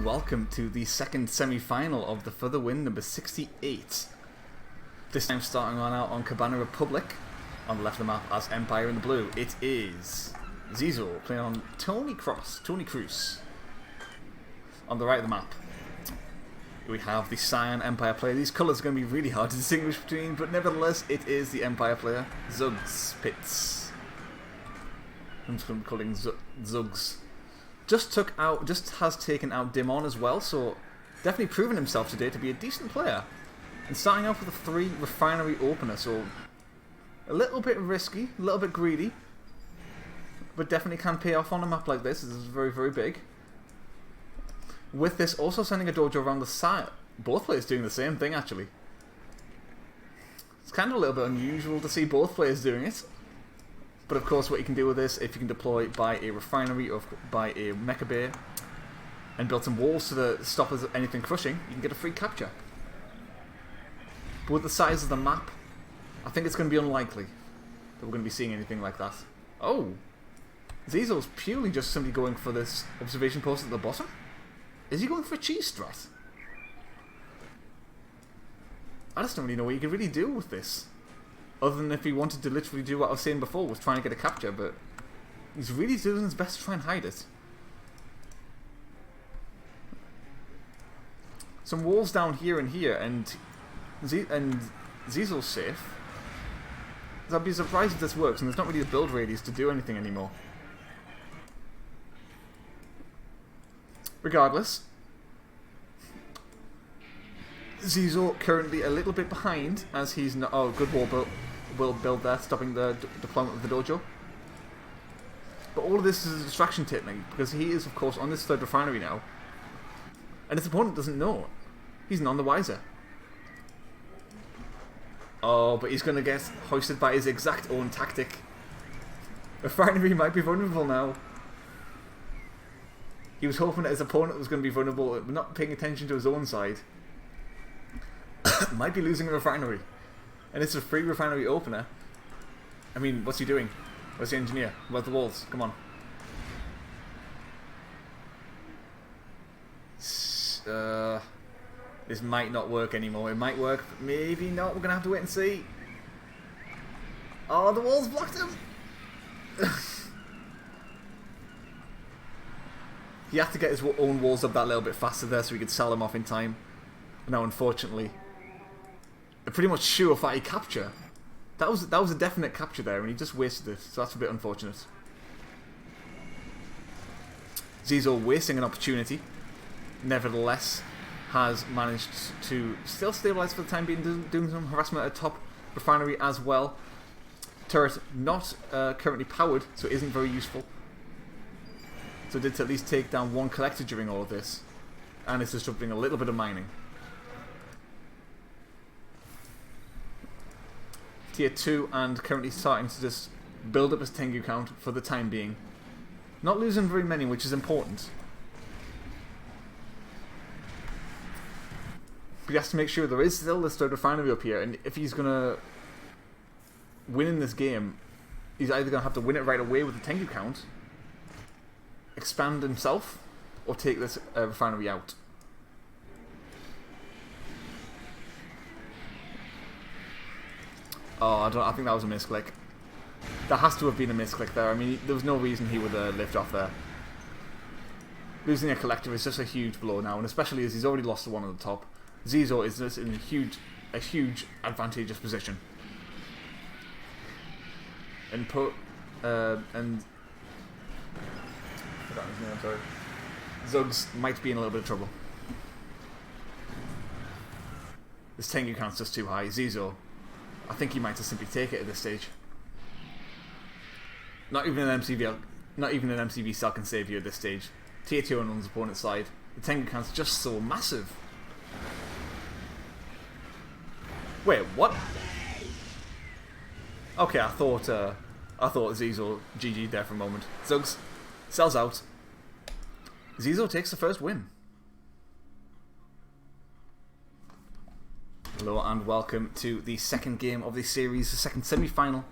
welcome to the second semi-final of the For the Win number 68. This time starting on out on Cabana Republic, on the left of the map as Empire in the blue. It is Zezo playing on Tony Cruz. On the right of the map, we have the Cyan Empire player. These colours are going to be really hard to distinguish between, but nevertheless, it is the Empire player, Zugspitze. I'm just going to call him Zugs. Just has taken out Dimon as well, so definitely proven himself today to be a decent player. And starting off with a 3 refinery opener, so a little bit risky, a little bit greedy, but definitely can pay off on a map like this. This is very, very big. With this, also sending a dojo around the side. Both players doing the same thing, actually. It's kind of a little bit unusual to see both players doing it. But of course, what you can do with this, if you can deploy by a refinery or by a mecha bay and build some walls to stop anything crushing, you can get a free capture. But with the size of the map, I think it's going to be unlikely that we're going to be seeing anything like that. Oh! Zezo's purely just simply going for this observation post at the bottom? Is he going for a cheese strat? I just don't really know what you can really do with this. Other than if he wanted to literally do what I was saying before, was trying to get a capture, but he's really doing his best to try and hide it. Some walls down here and here, and Zezo's safe. I'd be surprised if this works, and there's not really a build radius to do anything anymore. Regardless, Zezo currently a little bit behind, as he's not. Oh, good wall will build there, stopping the deployment of the dojo. But all of this is a distraction technique, because he is, of course, on this third refinery now, and his opponent doesn't know. He's none the wiser. Oh, but he's going to get hoisted by his exact own tactic. Refinery might be vulnerable now. He was hoping that his opponent was going to be vulnerable, but not paying attention to his own side. Might be losing a refinery. And it's a free refinery opener. I mean, what's he doing? Where's the engineer? Where's the walls? Come on. This might not work anymore. It might work, but maybe not. We're going to have to wait and see. Oh, the walls blocked him! He had to get his own walls up that little bit faster there so he could sell them off in time. But now, unfortunately, a pretty much surefire capture. That was a definite capture there, and he just wasted it. So that's a bit unfortunate. Zezo wasting an opportunity. Nevertheless, has managed to still stabilise for the time being, doing some harassment at top refinery as well. Turret not currently powered, so it isn't very useful. So it did to at least take down one collector during all of this, and it's disrupting a little bit of mining. Tier 2 and currently starting to just build up his Tengu count for the time being. Not losing very many, which is important. But he has to make sure there is still this third refinery up here, and if he's going to win in this game, he's either going to have to win it right away with the Tengu count, expand himself, or take this refinery out. Oh, I think that was a misclick. That has to have been a misclick there. I mean, there was no reason he would lift off there. Losing a collector is just a huge blow now, and especially as he's already lost the one at the top. Zezo is just in a huge advantageous position. And I'm sorry. Zugs might be in a little bit of trouble. This Tengu count's just too high. Zezo, I think he might just simply take it at this stage. Not even an MCV cell can save you at this stage. Tier 2 on his opponent's side. The Tengu count's just so massive. Wait, what? Okay, I thought Zezo GG'd there for a moment. Zugs sells out. Zezo takes the first win. Hello and welcome to the second game of this series, the second semi-final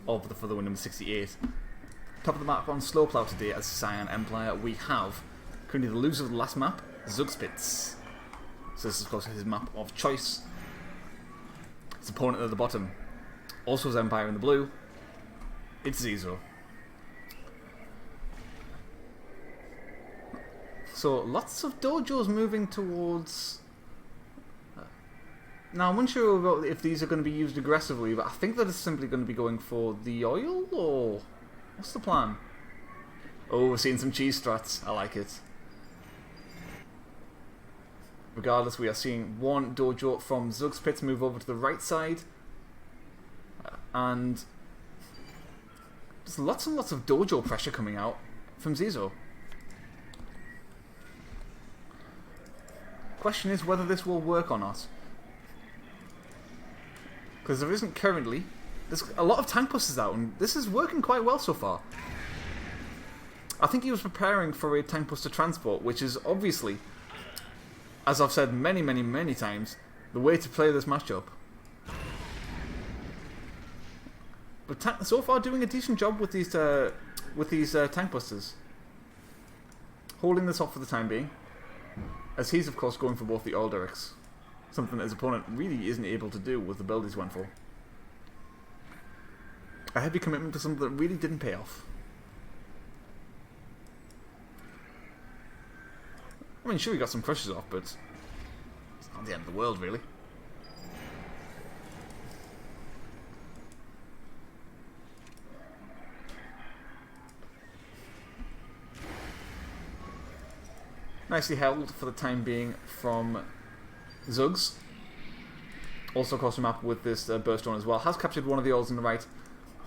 of the For the Win number 68. Top of the map on Slow Plow today as Cyan Empire. We have currently the loser of the last map, Zugspitze. So this is, of course, his map of choice. His opponent at the bottom also has Empire in the blue. It's Zezo. So lots of dojos moving towards... Now I'm unsure about if these are going to be used aggressively, but I think that it's simply going to be going for the oil, or... What's the plan? Oh, we're seeing some cheese strats. I like it. Regardless, we are seeing one dojo from Zugspitze move over to the right side. And there's lots and lots of dojo pressure coming out from Zezo. Question is whether this will work or not. Because there isn't currently... There's a lot of tank busters out, and this is working quite well so far. I think he was preparing for a tank buster transport, which is obviously, as I've said many, many, many times, the way to play this matchup. But so far doing a decent job with these tank busters. Holding this off for the time being. As he's of course going for both the oil derricks. Something that his opponent really isn't able to do with the build he's went for. A heavy commitment to something that really didn't pay off. I mean, sure, he got some crushes off, but it's not the end of the world, really. Nicely held for the time being from Zugs. Also across the map with this burst drone as well. Has captured one of the oils on the right,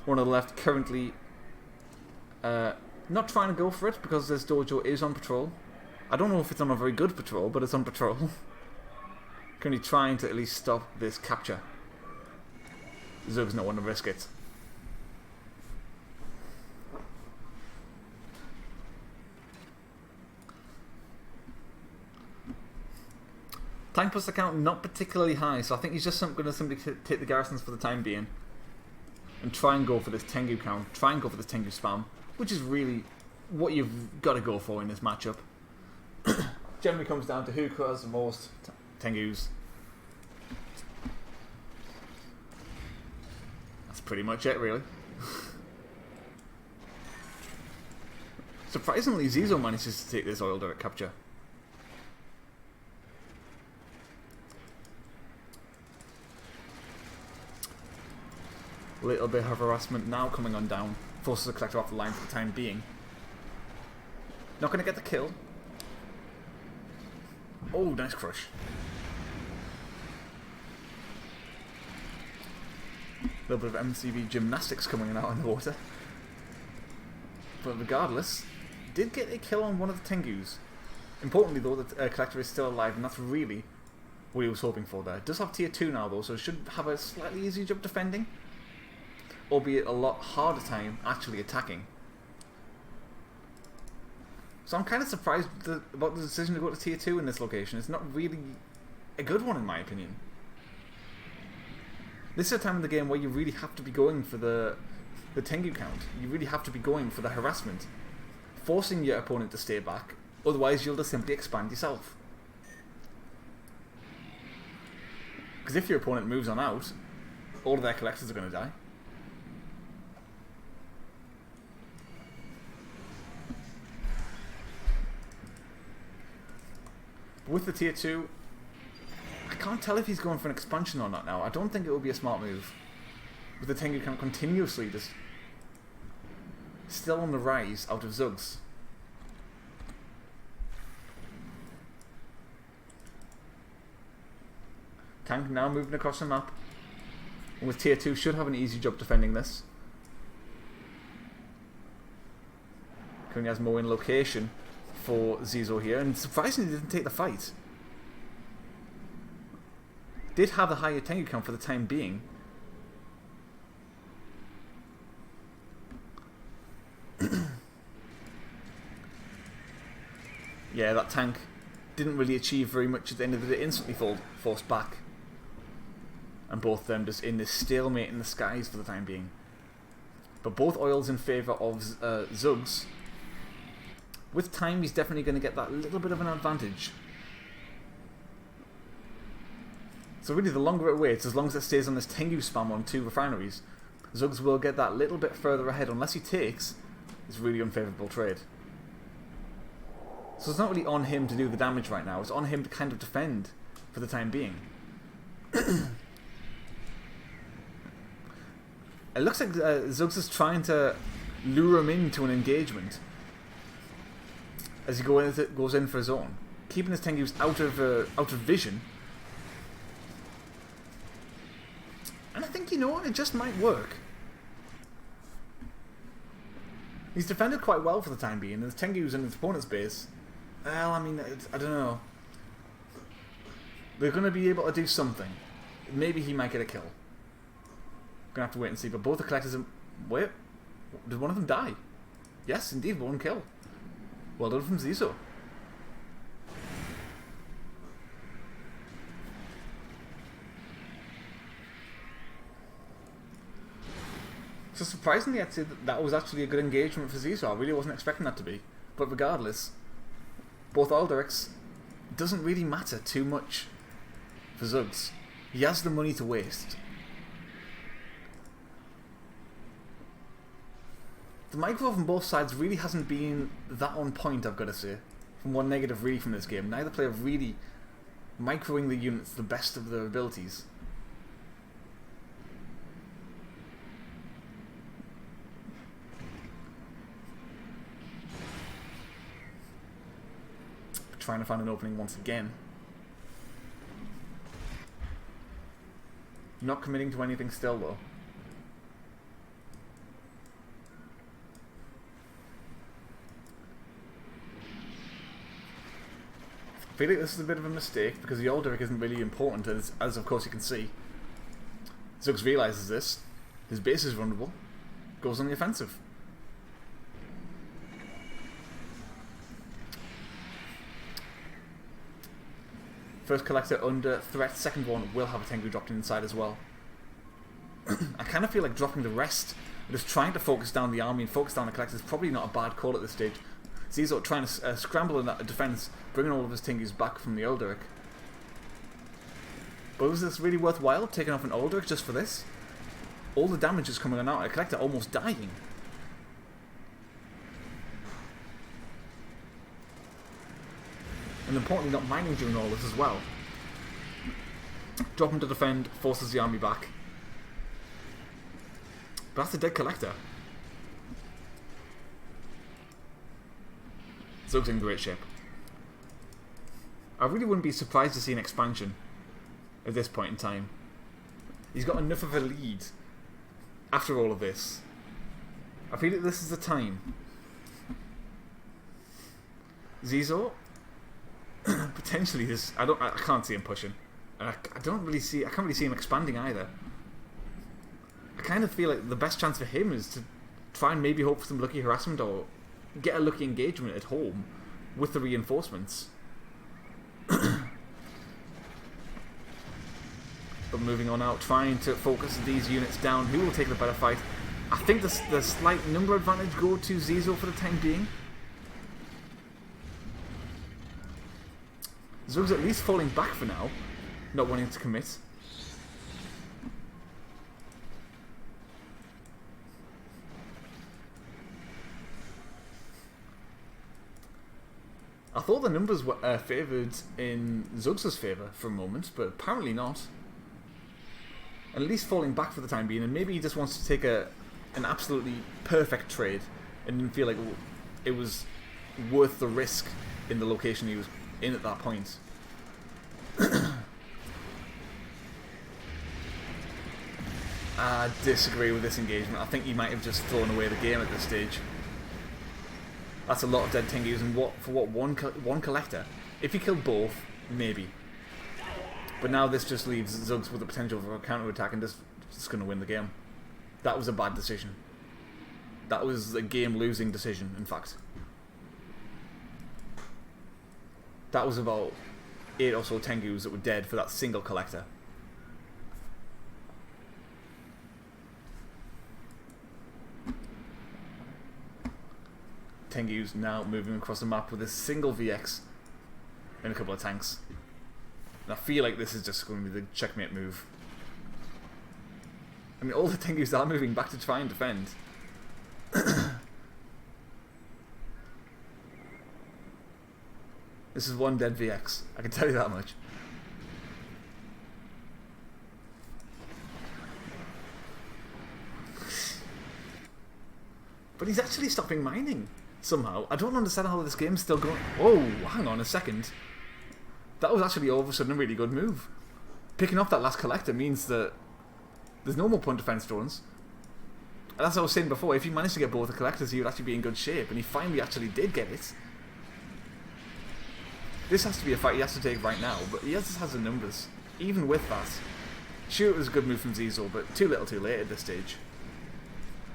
one on the left. Currently not trying to go for it because this dojo is on patrol. I don't know if it's on a very good patrol, but it's on patrol. Currently trying to at least stop this capture. Zug's not want to risk it. Tank buster count not particularly high, so I think he's just going to simply take the garrisons for the time being and try and go for this Tengu count, try and go for this Tengu spam, which is really what you've got to go for in this matchup. Generally comes down to who has the most Tengus. That's pretty much it, really. Surprisingly, Zezo manages to take this oil direct capture. Little bit of harassment now coming on down. Forces the collector off the line for the time being. Not going to get the kill. Oh, nice crush. A little bit of MCV gymnastics coming out in the water. But regardless, did get a kill on one of the Tengus. Importantly though, the collector is still alive, and that's really what he was hoping for there. Does have tier 2 now though, so should have a slightly easier job defending. Albeit a lot harder time actually attacking. So I'm kind of surprised about the decision to go to tier 2 in this location. It's not really a good one in my opinion. This is a time in the game where you really have to be going for the Tengu count. You really have to be going for the harassment. Forcing your opponent to stay back, otherwise you'll just simply expand yourself. Because if your opponent moves on out, all of their collectors are going to die. With the tier 2, I can't tell if he's going for an expansion or not now. I don't think it would be a smart move. With the Tengu count continuously just still on the rise out of Zugs. Tank now moving across the map. And with tier 2 should have an easy job defending this. Currently has more in location for Zezo here, and surprisingly didn't take the fight. Did have a higher Tengu count for the time being. Yeah, that tank didn't really achieve very much at the end of the day, instantly forced back. And both of them just in this stalemate in the skies for the time being. But both oils in favour of Zugs. With time, he's definitely going to get that little bit of an advantage So really, the longer it waits, as long as it stays on this Tengu spam on 2 refineries, Zugs will get that little bit further ahead unless he takes this really unfavourable trade. So it's not really on him to do the damage right now, it's on him to kind of defend for the time being. It looks like Zugs is trying to lure him into an engagement as he goes in for his own, keeping his Tengus out of vision. And I think, you know what, it just might work. He's defended quite well for the time being, and his Tengu's in his opponent's base. Well, I mean, I don't know. They're going to be able to do something. Maybe he might get a kill. Gonna have to wait and see, but both the collectors are... Wait, did one of them die? Yes, indeed, one kill. Well done from Zezo. So surprisingly, I'd say that was actually a good engagement for Zezo. I really wasn't expecting that to be. But regardless, both Alderichs doesn't really matter too much for Zugs. He has the money to waste. The micro from both sides really hasn't been that on point, I've got to say. From one negative really from this game. Neither player really microing the units to the best of their abilities. Trying to find an opening once again. Not committing to anything still though. I feel like this is a bit of a mistake because the Alderic isn't really important as of course you can see. Zugs realises this. His base is vulnerable. Goes on the offensive. First collector under threat, second one will have a Tengu dropped inside as well. I kind of feel like dropping the rest, just trying to focus down the army and focus down the collector is probably not a bad call at this stage. Zezo trying to scramble in that defense, bringing all of his Tengus back from the Alderic. But was this really worthwhile, taking off an Alderic just for this? All the damage is coming out, a collector almost dying. And importantly, not mining during all this as well. Dropping to defend, forces the army back. But that's a dead collector. Zug's in great shape. I really wouldn't be surprised to see an expansion at this point in time. He's got enough of a lead after all of this. I feel like this is the time. Zezo, potentially this. I can't see him pushing, and I can't really see him expanding either. I kind of feel like the best chance for him is to try and maybe hope for some lucky harassment or get a lucky engagement at home with the reinforcements. But moving on out, trying to focus these units down. Who will take the better fight? I think the slight number advantage go to Zezo for the time being. Zug's at least falling back for now, not wanting to commit. I thought the numbers were favoured in Zug's favour for a moment, but apparently not. At least falling back for the time being, and maybe he just wants to take an absolutely perfect trade and didn't feel like it was worth the risk in the location he was in at that point. I disagree with this engagement. I think he might have just thrown away the game at this stage. That's a lot of dead Tengus, and one collector. If he killed both, maybe. But now this just leaves Zugs with the potential for a counter-attack and just going to win the game. That was a bad decision. That was a game-losing decision, in fact. That was about 8 or so Tengus that were dead for that single collector. Tengu's now moving across the map with a single VX and a couple of tanks. And I feel like this is just going to be the checkmate move. I mean, all the Tengus are moving back to try and defend. This is one dead VX, I can tell you that much. But he's actually stopping mining, somehow. I don't understand how this game's still going... Oh, hang on a second. That was actually all of a sudden a really good move. Picking off that last collector means that there's no more point defense drones. And as I was saying before, if he managed to get both the collectors, he would actually be in good shape. And he finally actually did get it. This has to be a fight he has to take right now, but he just has the numbers. Even with that. Sure, it was a good move from Zezo, but too little too late at this stage.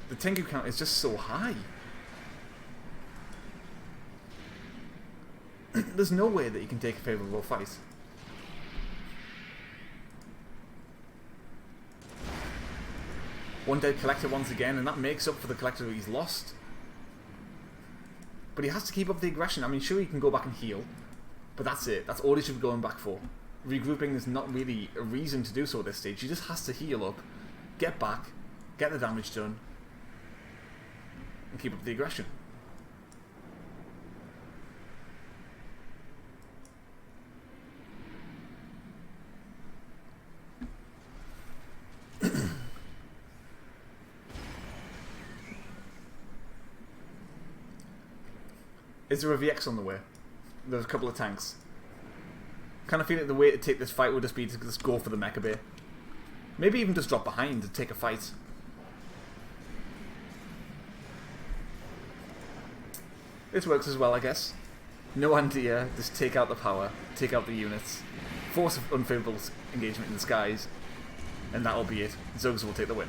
The Tengu count is just so high. There's no way that he can take a favourable fight. One dead collector once again, and that makes up for the collector that he's lost. But he has to keep up the aggression. I mean, sure, he can go back and heal, but that's it. That's all he should be going back for. Regrouping is not really a reason to do so at this stage. He just has to heal up, get back, get the damage done, and keep up the aggression. Is there a VX on the way? There's a couple of tanks. Kind of feel like the way to take this fight would just be to just go for the mecha bay. Maybe even just drop behind and take a fight. This works as well, I guess. No anti-air, just take out the power, take out the units, force unfavourable engagement in the skies, and that'll be it. Zugs will take the win.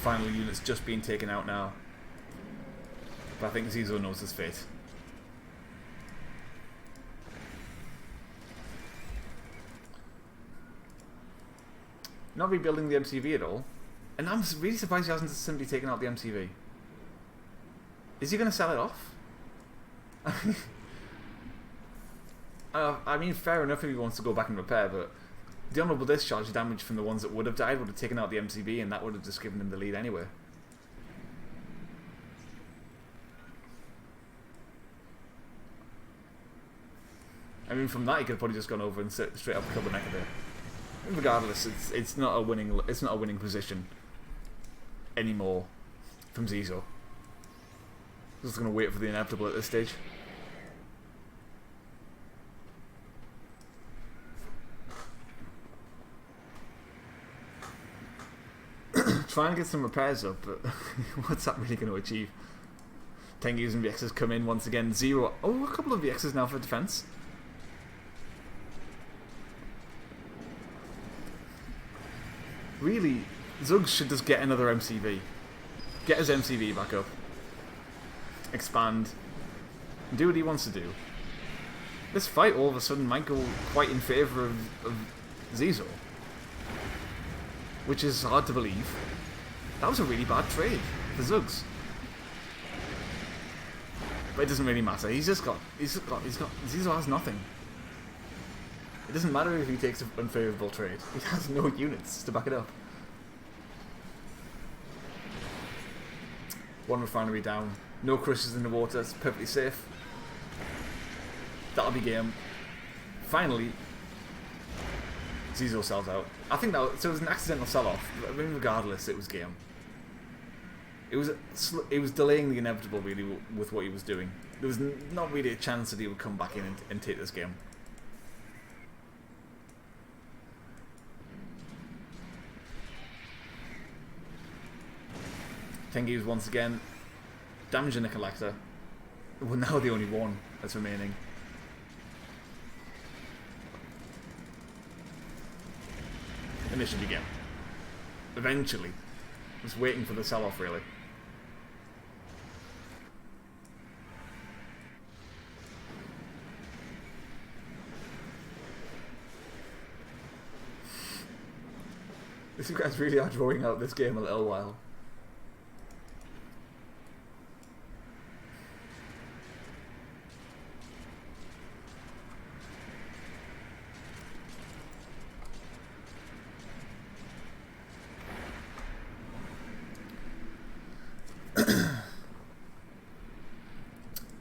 Final unit's just being taken out now. But I think Zezo knows his fate. Not rebuilding the MCV at all. And I'm really surprised he hasn't simply taken out the MCV. Is he going to sell it off? I mean, fair enough if he wants to go back and repair, but the honourable discharge damage from the ones that would have died would have taken out the MCV, and that would have just given him the lead anyway. I mean, from that he could have probably just gone over and straight up killed the mecha there. Regardless, it's not a winning position anymore from Zezo. Just gonna wait for the inevitable at this stage. Try and get some repairs up, but what's that really going to achieve? Tengus and VXs come in once again. Zero. Oh, a couple of VXs now for defense. Really, Zugs should just get another MCV. Get his MCV back up. Expand. And do what he wants to do. This fight all of a sudden might go quite in favour of Zezo. Which is hard to believe. That was a really bad trade for Zugs. But it doesn't really matter. Zezo has nothing. It doesn't matter if he takes an unfavourable trade. He has no units to back it up. One refinery down. No crushes in the water. It's perfectly safe. That'll be game. Finally, Zezo sells out. I think so it was an accidental sell-off. I mean, regardless, it was game. It was delaying the inevitable, really, with what he was doing. There was not really a chance that he would come back in and take this game. Tengus once again damaging the collector. Well, now the only one that's remaining. And this should be game. eventually. Just waiting for the sell-off, really. These guys really are drawing out this game a little while.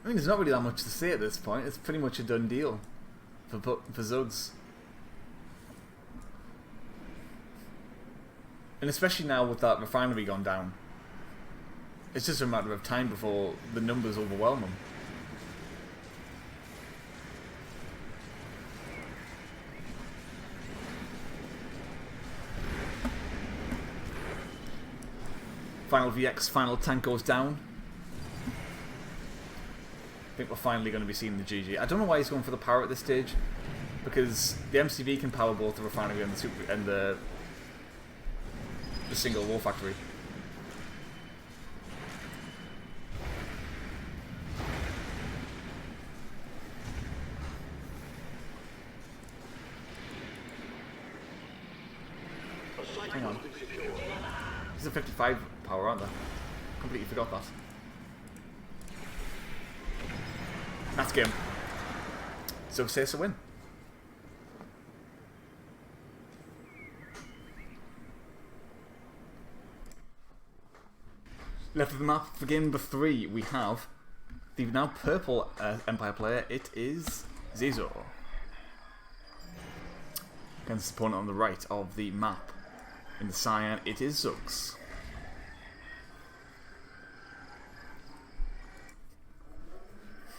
I mean, there's not really that much to say at this point. It's pretty much a done deal for Zugs. And especially now with that refinery gone down, it's just a matter of time before the numbers overwhelm them. Final VX, final tank goes down. I think we're finally going to be seeing the GG. I don't know why he's going for the power at this stage, because the MCV can power both the refinery and the single war factory. Hang on. These are 55 power, aren't they? Completely forgot that. That's game. So says a win. Left of the map for game number 3, we have the now purple Empire player. It is Zezo. Against his opponent on the right of the map. In the cyan, it is Zugs.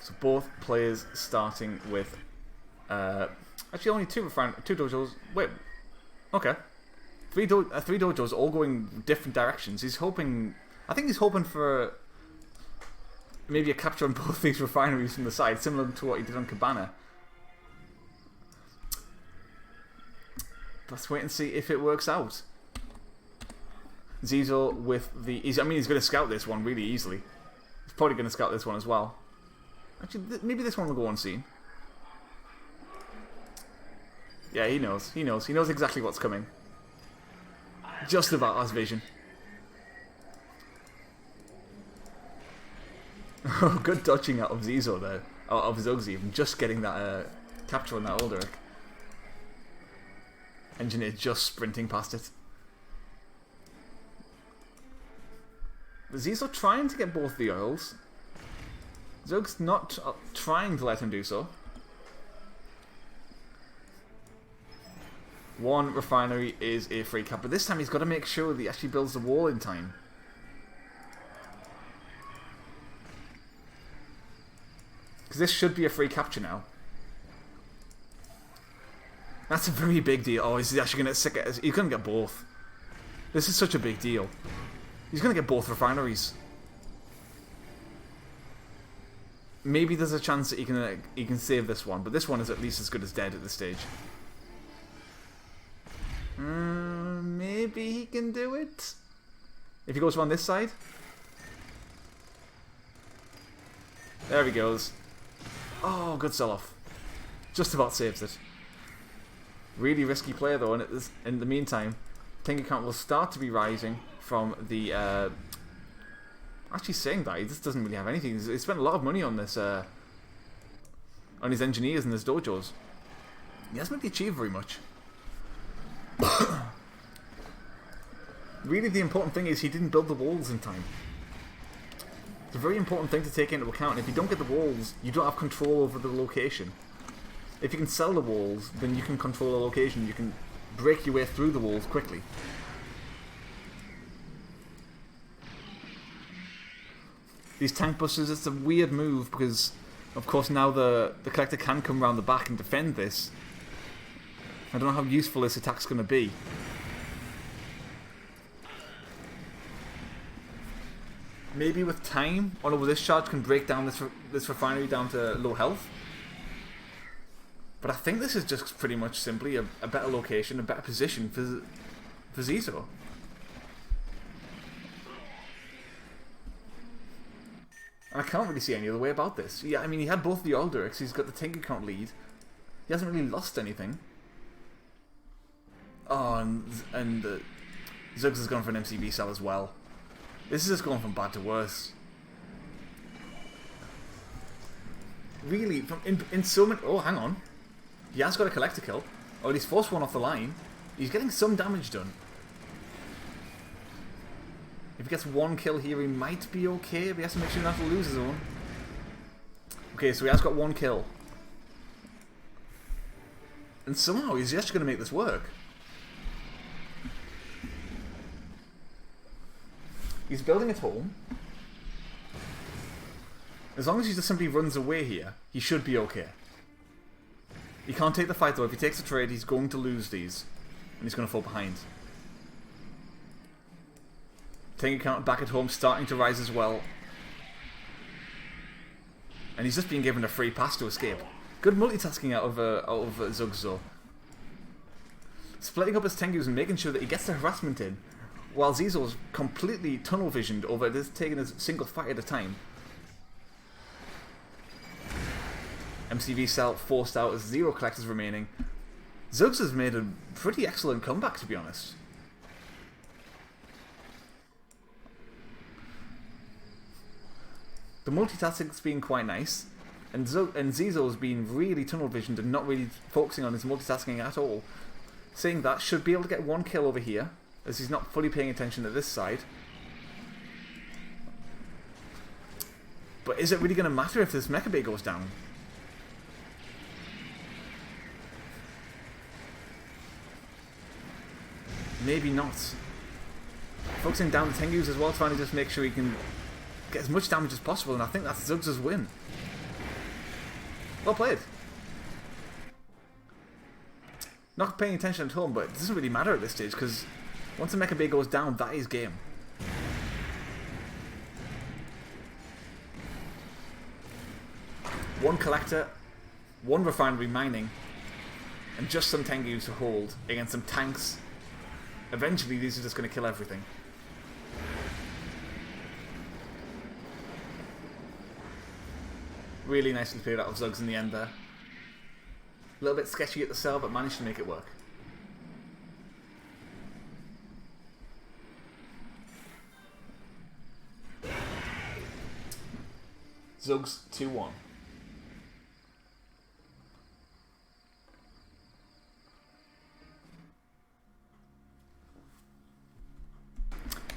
So both players starting with actually only two dojos. Wait, okay, three dojos all going different directions. He's hoping. I think he's hoping for maybe a capture on both these refineries from the side, similar to what he did on Cabana. Let's wait and see if it works out. Zezo with the... he's going to scout this one really easily. He's probably going to scout this one as well. Actually, maybe this one will go unseen. Yeah, he knows. He knows. He knows exactly what's coming. Just about as vision. Oh, good dodging out of Zezo there. Of Zugs even. Just getting that capture on that Alderic. Engineer just sprinting past it. Zezo trying to get both the oils. Zug's not trying to let him do so. One refinery is a free cap, but this time he's got to make sure that he actually builds the wall in time. Because this should be a free capture now. That's a very big deal. Oh, he's actually going to get... he's going to get both. This is such a big deal. He's going to get both refineries. Maybe there's a chance that he can save this one, but this one is at least as good as dead at this stage. Maybe he can do it. If he goes around this side. There he goes. Oh, good sell-off. Just about saves it. Really risky play though, and in the meantime, Tinker count will start to be rising from the... actually saying that, he just doesn't really have anything. He spent a lot of money on this, on his engineers and his dojos. He hasn't really achieved very much. Really the important thing is he didn't build the walls in time. It's a very important thing to take into account. If you don't get the walls, you don't have control over the location. If you can sell the walls, then you can control the location. You can break your way through the walls quickly. These tank busters, it's a weird move because, of course, now the collector can come around the back and defend this. I don't know how useful this attack's going to be. Maybe with time, although this charge can break down this refinery down to low health. But I think this is just pretty much simply a better location, a better position for Zezo. And I can't really see any other way about this. Yeah, I mean, he had both the Alderics. He's got the tank account lead. He hasn't really lost anything. Oh, and Zugs has gone for an MCV cell as well. This is just going from bad to worse. Really, in so many... Oh, hang on. He has got a collector kill. Or he's forced one off the line. He's getting some damage done. If he gets one kill here, he might be okay, but he has to make sure not to lose his own. Okay, so he has got one kill. And somehow he's just going to make this work. He's building at home. As long as he just simply runs away here, he should be okay. He can't take the fight though. If he takes a trade, he's going to lose these. And he's going to fall behind. Tank account back at home starting to rise as well. And he's just being given a free pass to escape. Good multitasking out of Zugs though. Splitting up his Tengus and making sure that he gets the harassment in. While Zezo's completely tunnel visioned over just taking a single fight at a time. MCV cell forced out as 0 collectors remaining. Zugs has made a pretty excellent comeback, to be honest. The multitasking's been quite nice, and Zezo's been really tunnel visioned and not really focusing on his multitasking at all. Saying that, should be able to get one kill over here, as he's not fully paying attention to this side. But is it really going to matter if this Mecha Bay goes down? Maybe not. Focusing down the Tengus as well, trying to just make sure he can get as much damage as possible, and I think that's Zugs' win. Well played. Not paying attention at home, but it doesn't really matter at this stage, because once the Mecha Bay goes down, that is game. One collector, one refinery mining, and just some Tengus to hold against some tanks. Eventually, these are just going to kill everything. Really nicely played out of Zugs in the end there. A little bit sketchy at the cell, but managed to make it work. Zugs 2-1.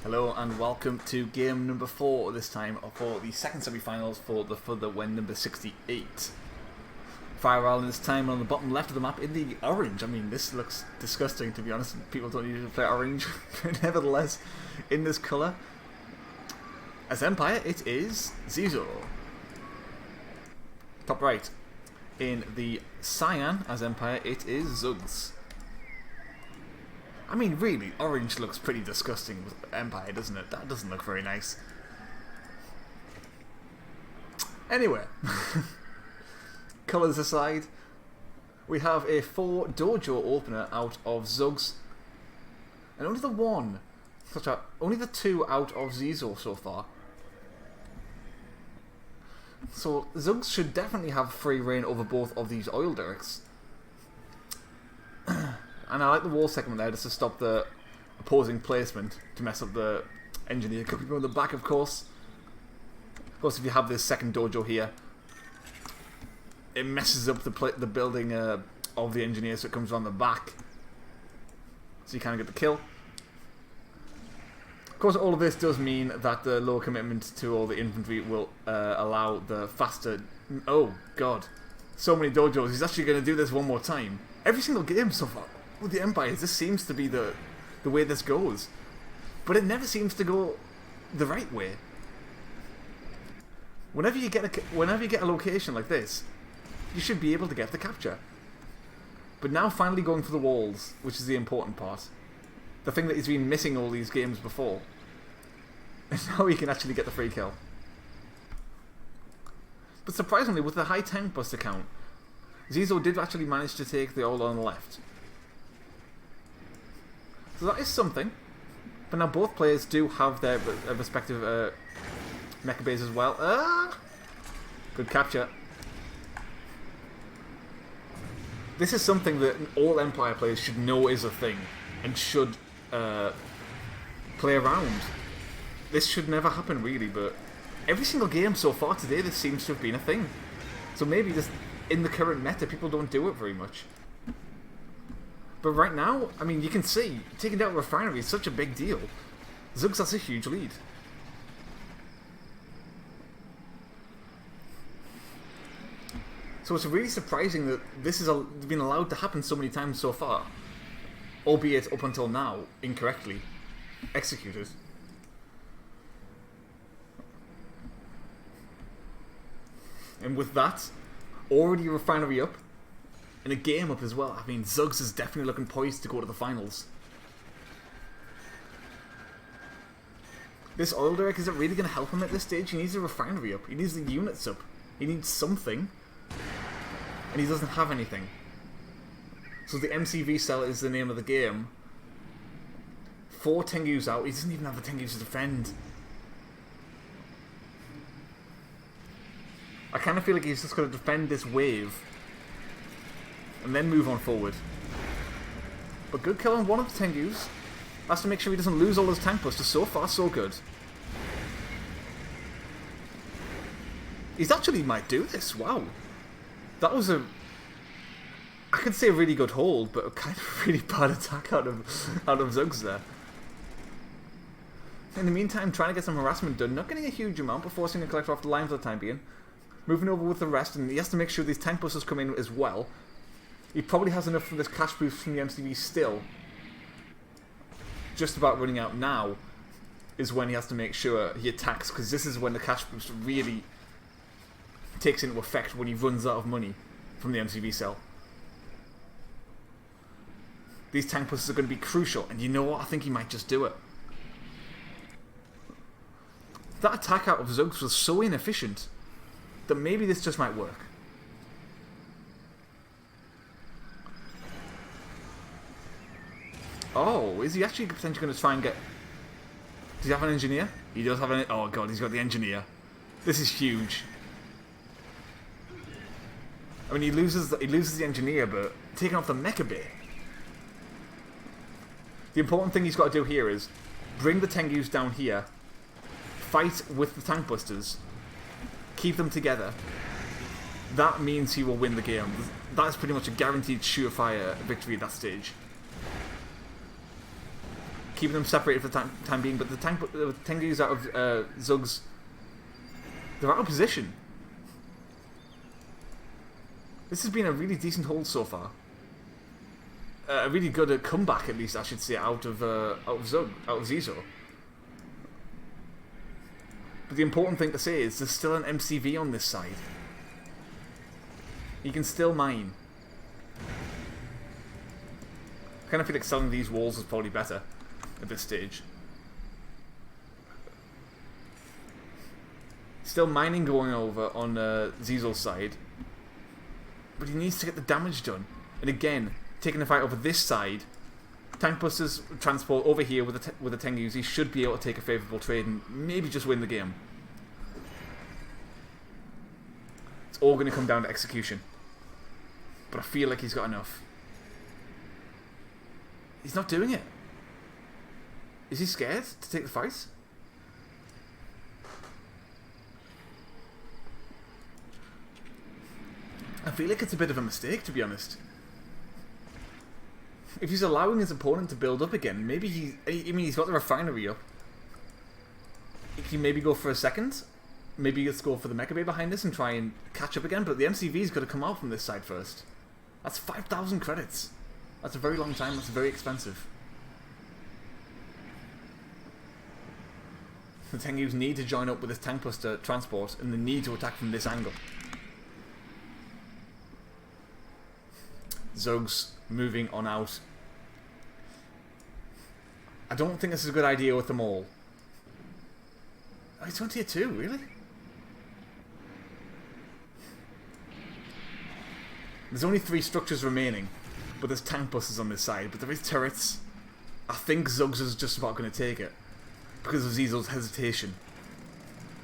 Hello and welcome to game number 4 this time for the second semi-finals for the win number 68. Fire Island this time on the bottom left of the map in the orange. I mean, this looks disgusting, to be honest. People don't usually play orange, but nevertheless, in this colour. As Empire, it is Zezo. Top right. In the cyan, as Empire, it is Zugs. I mean, really, orange looks pretty disgusting with Empire, doesn't it? That doesn't look very nice. Anyway, colours aside, we have a 4 dojo opener out of Zugs, and only only the 2 out of Zezo so far. So Zugs should definitely have free reign over both of these oil derricks. And I like the wall segment there just to stop the opposing placement to mess up the engineer. Could be on the back, of course. Of course, if you have this second dojo here, it messes up the building of the engineer, so it comes around the back. So you kind of get the kill. Of course, all of this does mean that the lower commitment to all the infantry will allow the faster... Oh, God. So many dojos. He's actually going to do this one more time. Every single game so far with the Empire, this seems to be the way this goes. But it never seems to go the right way. Whenever you get a location like this, you should be able to get the capture. But now finally going for the walls, which is the important part. The thing that he's been missing all these games before. And now he can actually get the free kill. But surprisingly, with the high tank buster count, Zezo did actually manage to take the oil on the left. So that is something. But now both players do have their respective Mecha base as well. Ah! Good capture. This is something that all Empire players should know is a thing, and should play around. This should never happen, really, but every single game so far today, this seems to have been a thing. So maybe just in the current meta, people don't do it very much. But right now, I mean, you can see, taking down a refinery is such a big deal. Zugs has a huge lead. So it's really surprising that this has been allowed to happen so many times so far. Albeit, up until now, incorrectly executed. And with that, already a refinery up, and a game up as well. I mean, Zugs is definitely looking poised to go to the finals. This oil derrick, is it really going to help him at this stage? He needs a refinery up. He needs the units up. He needs something. And he doesn't have anything. So the MCV cell is the name of the game. 4 Tengu's out. He doesn't even have the Tengus to defend. I kind of feel like he's just going to defend this wave and then move on forward. But good kill on one of the Tengus. Has to make sure he doesn't lose all his tank busters. So far, so good. He's actually might do this. Wow. That was a... I could say a really good hold, but a kind of really bad attack out of Zugs there. In the meantime, trying to get some harassment done. Not getting a huge amount, but forcing a collector off the line for the time being. Moving over with the rest, and he has to make sure these tank busters come in as well. He probably has enough for this cash boost from the MCV still. Just about running out now is when he has to make sure he attacks, because this is when the cash boost really takes into effect, when he runs out of money from the MCV cell. These tank busters are going to be crucial, and you know what? I think he might just do it. That attack out of Zugs was so inefficient that maybe this just might work. Oh, is he actually potentially going to try and get... Does he have an engineer? He does have an... Oh god, he's got the engineer. This is huge. I mean, he loses the engineer, but taking off the mecha bay. The important thing he's got to do here is bring the Tengus down here, fight with the tank busters, keep them together. That means he will win the game. That's pretty much a guaranteed surefire victory at that stage. Keeping them separated for the time being, but the Tengus out of Zugs, they're out of position. This has been a really decent hold so far. A really good comeback, at least I should say, out of Zezo. But the important thing to say is there's still an MCV on this side. He can still mine. I kind of feel like selling these walls is probably better at this stage. Still mining going over on Zezo's side. But he needs to get the damage done. And again, taking the fight over this side, tank busters transport over here with the Tengus, he should be able to take a favourable trade and maybe just win the game. It's all going to come down to execution. But I feel like he's got enough. He's not doing it. Is he scared to take the fight? I feel like it's a bit of a mistake, to be honest. If he's allowing his opponent to build up again, maybe he's got the refinery up. He can maybe go for a second. Maybe let's go for the Mecha Bay behind this and try and catch up again, but the MCV's got to come out from this side first. That's 5,000 credits. That's a very long time, that's very expensive. The Tengus need to join up with this tank buster transport, and they need to attack from this angle. Zugs moving on out. I don't think this is a good idea with them all. Oh, he's on tier 2, really? There's only 3 structures remaining, but there's tank busters on this side, but there is turrets. I think Zugs is just about going to take it, because of Zezo's hesitation.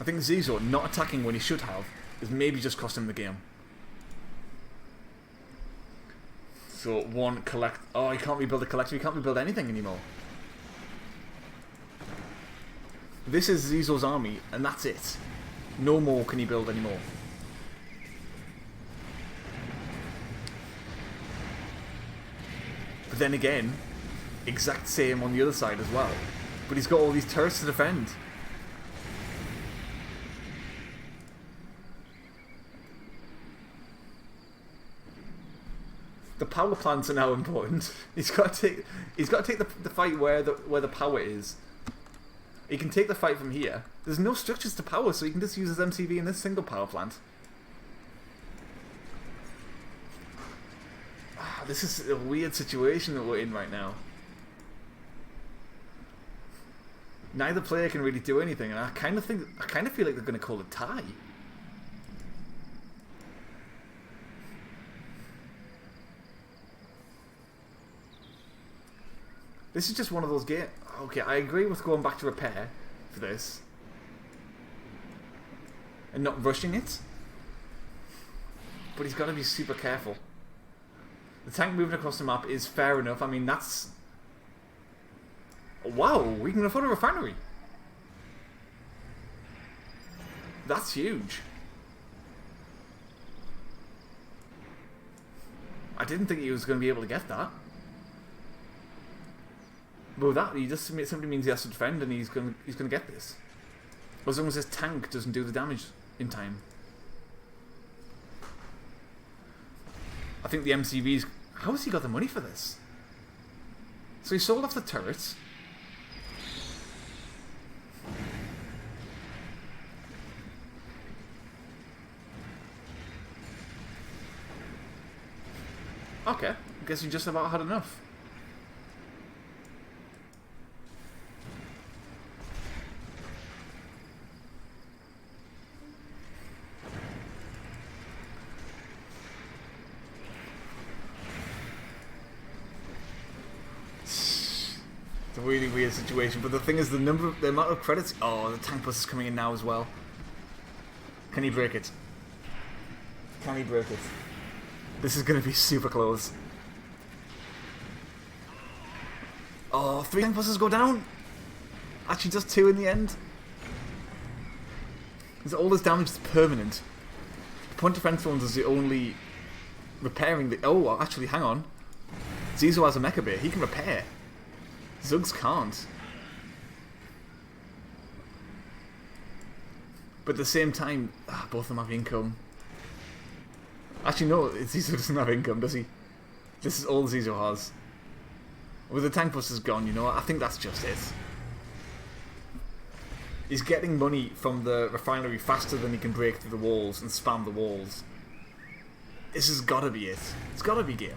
I think Zezo not attacking when he should have is maybe just cost him the game. So one collect. Oh, he can't rebuild a collector. He can't rebuild anything anymore. This is Zezo's army, and that's it. No more can he build anymore. But then again, exact same on the other side as well. But he's got all these turrets to defend. The power plants are now important. He's got to take the fight where the power is. He can take the fight from here. There's no structures to power, so he can just use his MCV in this single power plant. This is a weird situation that we're in right now. Neither player can really do anything, and I kind of feel like they're going to call it tie. This is just one of those games. Okay, I agree with going back to repair for this. And not rushing it. But he's got to be super careful. The tank moving across the map is fair enough. I mean, that's... Wow, we can afford a refinery. That's huge. I didn't think he was going to be able to get that. But that he just simply means he has to defend, and he's going to get this. As long as his tank doesn't do the damage in time. I think the MCV's... How has he got the money for this? So he sold off the turrets. Okay, I guess he just about had enough. It's a really weird situation, but the thing is, the amount of credits. Oh, the tank bus is coming in now as well. Can he break it? Can he break it? This is going to be super close. Oh, 3 tank buses go down. Actually, just 2 in the end. Because all this damage is permanent. The point defense ones is the only repairing the. Oh, actually, hang on. Zezo has a mecha bay. He can repair. Zugs can't. But at the same time, both of them have income. Actually, no, Zezo doesn't have income, does he? This is all Zezo has. With the tank bus is gone, you know, I think that's just it. He's getting money from the refinery faster than he can break through the walls and spam the walls. This has got to be it. It's got to be game.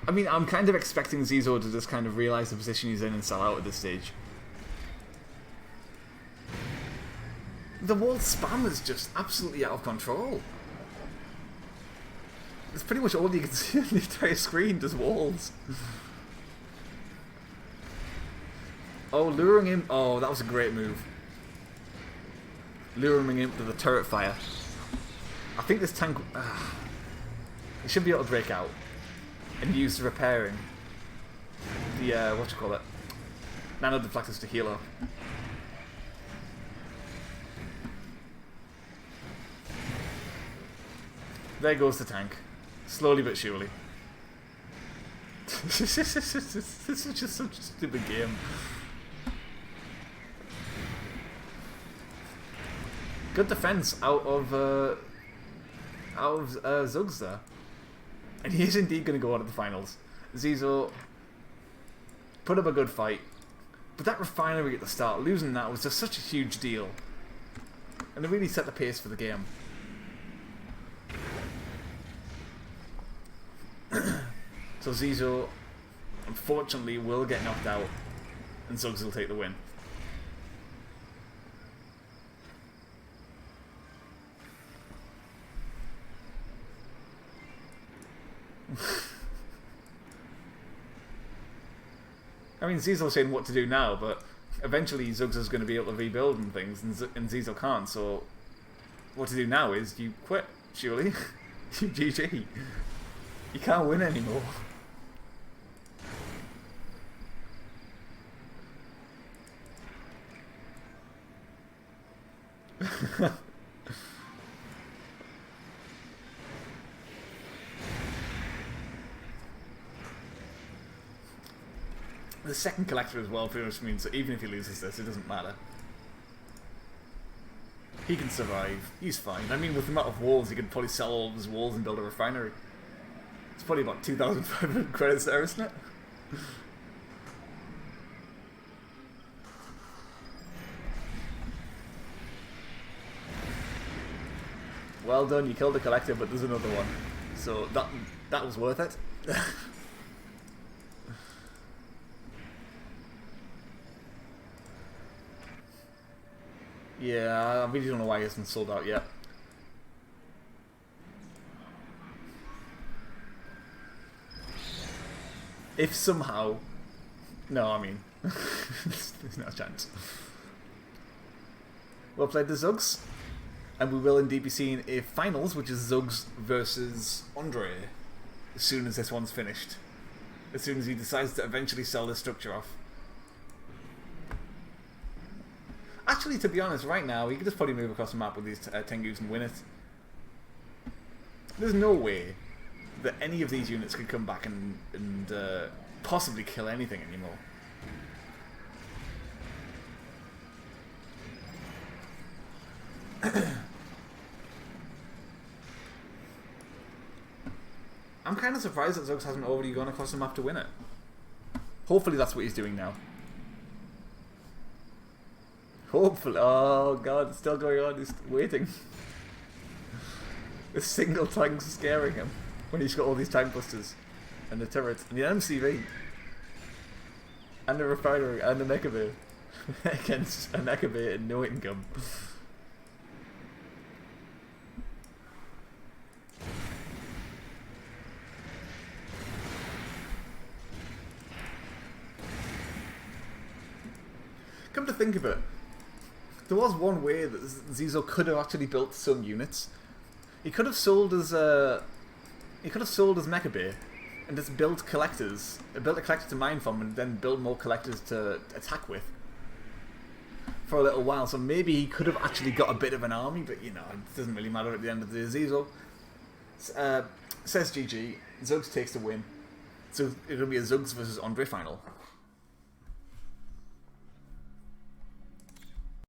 I mean, I'm kind of expecting Zezo to just kind of realise the position he's in and sell out at this stage. The wall spam is just absolutely out of control. It's pretty much all you can see on the entire screen, just walls. Oh, luring him. Oh, that was a great move. Luring him to the turret fire. I think this tank... it should be able to break out. And use the repairing. The, nano deflectors to heal up. There goes the tank. Slowly but surely. This is just such a stupid game. Good defense out of Zugs there. And he is indeed going to go on at the finals. Zezo put up a good fight. But that refinery at the start, losing that was just such a huge deal. And it really set the pace for the game. So Zezo, unfortunately, will get knocked out, and Zugs will take the win. I mean, Zezo's saying what to do now, but eventually Zugs is going to be able to rebuild and things, and Zezo can't, so what to do now is you quit, surely. You GG. You can't win anymore. The second collector as well pretty much means that even if he loses this, it doesn't matter. He can survive. He's fine. I mean, with the amount of walls, he could probably sell all of his walls and build a refinery. It's probably about 2,500 credits there, isn't it? Well done, you killed the collector, but there's another one. So that was worth it. Yeah, I really don't know why he hasn't sold out yet. If somehow... No, I mean... there's no chance. Well played the Zugs. And we will indeed be seeing a finals, which is Zugs versus Andre, as soon as this one's finished. As soon as he decides to eventually sell this structure off. Actually, to be honest, right now, he could just probably move across the map with these Tengus and win it. There's no way that any of these units could come back and possibly kill anything anymore. I'm kind of surprised that Zugs hasn't already gone across the map to win it. Hopefully that's what he's doing now. Hopefully. Oh god, it's still going on. He's waiting. A single tank's scaring him when he's got all these tank busters and the turrets and the MCV and the refinery and the mecha bay against a mecha bay and no income. Come to think of it, there was one way that Zezo could have actually built some units. He could have sold his mecha bay and just built collectors, built a collector to mine from, and then build more collectors to attack with for a little while. So maybe he could have actually got a bit of an army, but you know, it doesn't really matter at the end of the day. Zezo says GG. Zugs takes the win. So it'll be a Zugs versus Andre final.